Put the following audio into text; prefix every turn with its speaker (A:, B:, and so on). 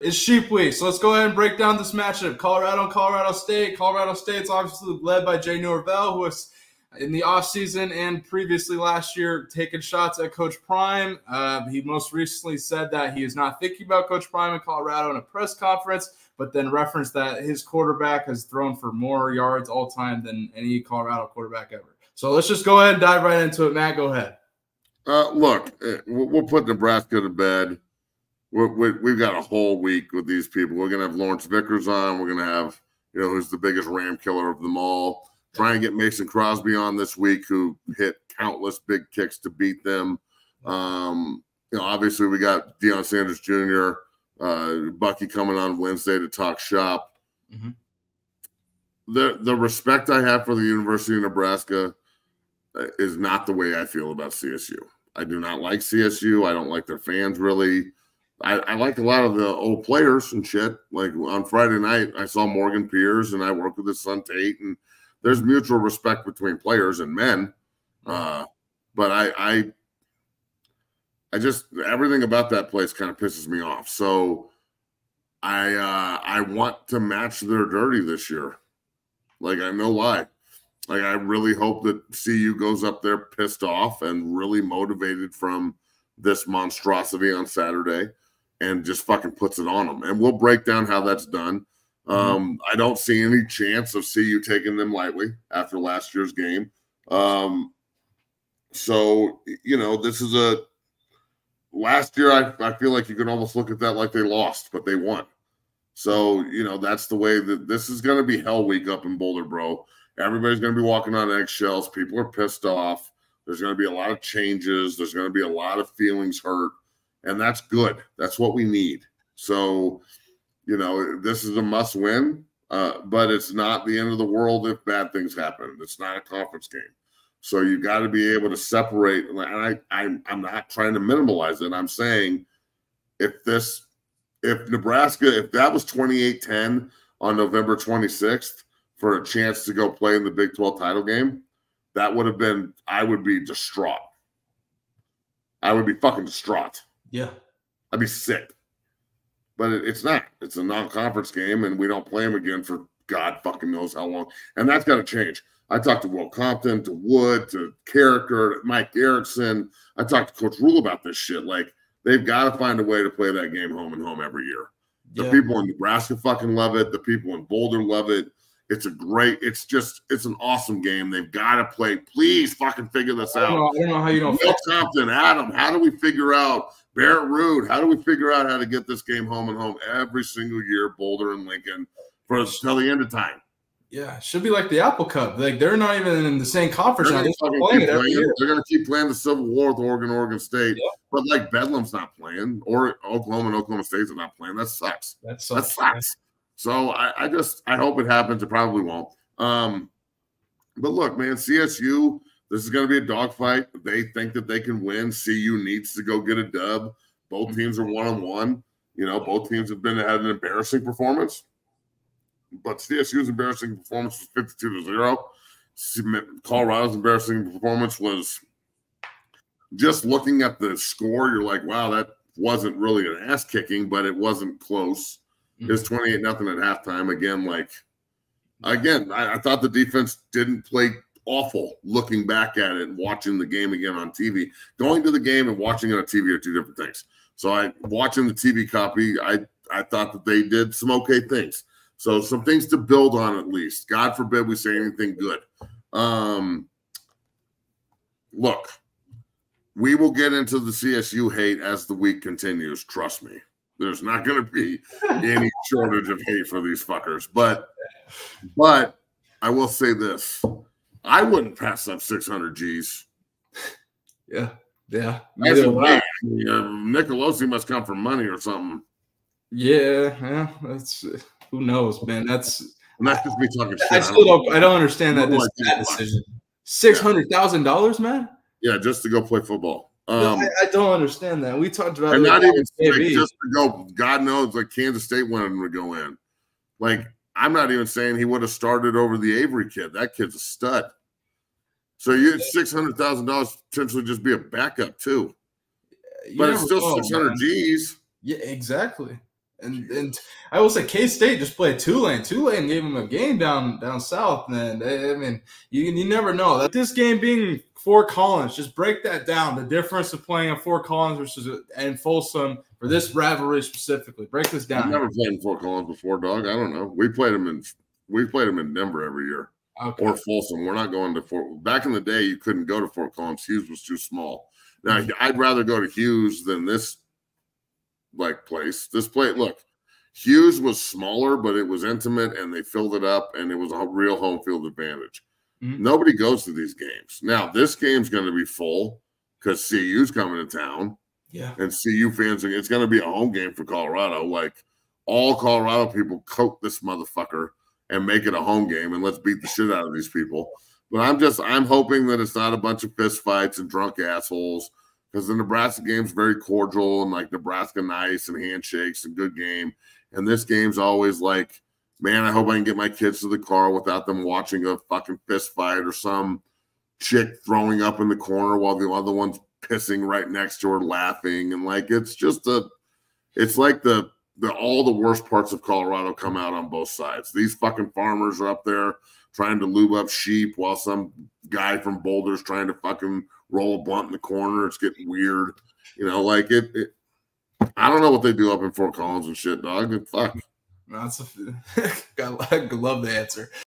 A: It's Sheep Week, so let's go ahead and break down this matchup. Colorado and Colorado State. Colorado State's obviously led by Jay Norvell, who was in the offseason and previously last year taking shots at Coach Prime. He most recently said that he is not thinking about Coach Prime in Colorado in a press conference, but then referenced that his quarterback has thrown for more yards all time than any Colorado quarterback ever. So let's just go ahead and dive right into it. Matt, go ahead.
B: Look, we'll put Nebraska to bed. We've got a whole week with these people. We're going to have Lawrence Vickers on. We're going to have, who's the biggest ram killer of them all. Try and get Mason Crosby on this week, who hit countless big kicks to beat them. Obviously we got Deion Sanders Jr., Bucky coming on Wednesday to talk shop.
A: Mm-hmm.
B: The respect I have for the University of Nebraska is not the way I feel about CSU. I do not like CSU. I don't like their fans really. I like a lot of the old players and shit. Like on Friday night, I saw Morgan Pierce, and I work with his son Tate, and there's mutual respect between players and men. But I just, everything about that place kind of pisses me off. So I want to match their dirty this year. Like, I know why. Like, I really hope that CU goes up there pissed off and really motivated from this monstrosity on Saturday, and just fucking puts it on them. And we'll break down how that's done. I don't see any chance of CU taking them lightly after last year's game. So, this is last year, I feel like you can almost look at that like they lost, but they won. So, that's the way that this is going to be hell week up in Boulder, bro. Everybody's going to be walking on eggshells. People are pissed off. There's going to be a lot of changes. There's going to be a lot of feelings hurt. And that's good. That's what we need. So, this is a must win, but it's not the end of the world if bad things happen. It's not a conference game. So you got to be able to separate. And I'm not trying to minimalize it. I'm saying if Nebraska, if that was 28-10 on November 26th for a chance to go play in the Big 12 title game, that would have been, I would be distraught. I would be fucking distraught.
A: Yeah.
B: I'd be sick. But it's not. It's a non-conference game, and we don't play them again for God fucking knows how long. And that's got to change. I talked to Will Compton, to Wood, to Carricker, to Mike Erickson. I talked to Coach Rule about this shit. Like, they've got to find a way to play that game home and home every year. The people in Nebraska fucking love it. The people in Boulder love it. It's an awesome game. They've got to play. Please fucking figure this out.
A: I don't know how you don't.
B: Will Compton, Adam, how do we figure out Barrett Rude? How do we figure out how to get this game home and home every single year, Boulder and Lincoln, till the end of time?
A: Yeah, it should be like the Apple Cup. Like, they're not even in the same conference now.
B: They're going to keep playing the Civil War with Oregon State. Yeah. But, like, Bedlam's not playing, or Oklahoma and Oklahoma State's not playing. That sucks. That sucks. So I hope it happens. It probably won't. But look, man, CSU, this is going to be a dogfight. They think that they can win. CU needs to go get a dub. Both teams are one-on-one. Both teams have had an embarrassing performance. But CSU's embarrassing performance was 52-0. Colorado's embarrassing performance was, just looking at the score, you're like, wow, that wasn't really an ass kicking, but it wasn't close. It was 28-0 at halftime. Again, I thought the defense didn't play awful looking back at it and watching the game again on TV. Going to the game and watching it on TV are two different things. So watching the TV copy, I thought that they did some okay things. So some things to build on at least. God forbid we say anything good. Look, we will get into the CSU hate as the week continues. Trust me. There's not going to be any shortage of hate for these fuckers. But I will say this. I wouldn't pass up 600 G's.
A: Yeah.
B: Nicolosi must come from money or something.
A: Yeah. That's who knows, man. That's just
B: me talking shit.
A: I don't understand that decision. $600,000, man?
B: Yeah, just to go play football.
A: I don't understand that. We talked about it.
B: Not even just to go. God knows, like Kansas State wanted him to go in. Like, I'm not even saying he would have started over the Avery kid. That kid's a stud. So you had $600,000 potentially just be a backup too. But it's still 600 G's.
A: Yeah, exactly. And I will say K-State just played Tulane. Tulane gave them a game down south, and I mean, you never know. This game being Fort Collins, just break that down. The difference of playing at Fort Collins versus and Folsom for this rivalry specifically. Break this down.
B: I've never played in Fort Collins before, dog. I don't know. We played them in Denver every year. Okay. Or Folsom. We're not going to Fort. Back in the day, you couldn't go to Fort Collins. Hughes was too small. Now I'd rather go to Hughes than this place. Look, Hughes was smaller, but it was intimate, and they filled it up, and it was a real home field advantage. Mm-hmm. Nobody goes to these games. Now, this game's going to be full because CU's coming to town.
A: Yeah.
B: And CU fans, it's going to be a home game for Colorado. Like, all Colorado people coat this motherfucker and make it a home game, and let's beat the shit out of these people. But I'm hoping that it's not a bunch of fist fights and drunk assholes, because the Nebraska game's very cordial and like Nebraska nice and handshakes and good game. And this game's always like, man, I hope I can get my kids to the car without them watching a fucking fist fight or some chick throwing up in the corner while the other one's pissing right next to her laughing. And like, it's like all the worst parts of Colorado come out on both sides. These fucking farmers are up there trying to lube up sheep while some guy from Boulder's trying to fucking roll a blunt in the corner. It's getting weird. Like it I don't know what they do up in Fort Collins and shit, dog. Fuck.
A: I love the answer.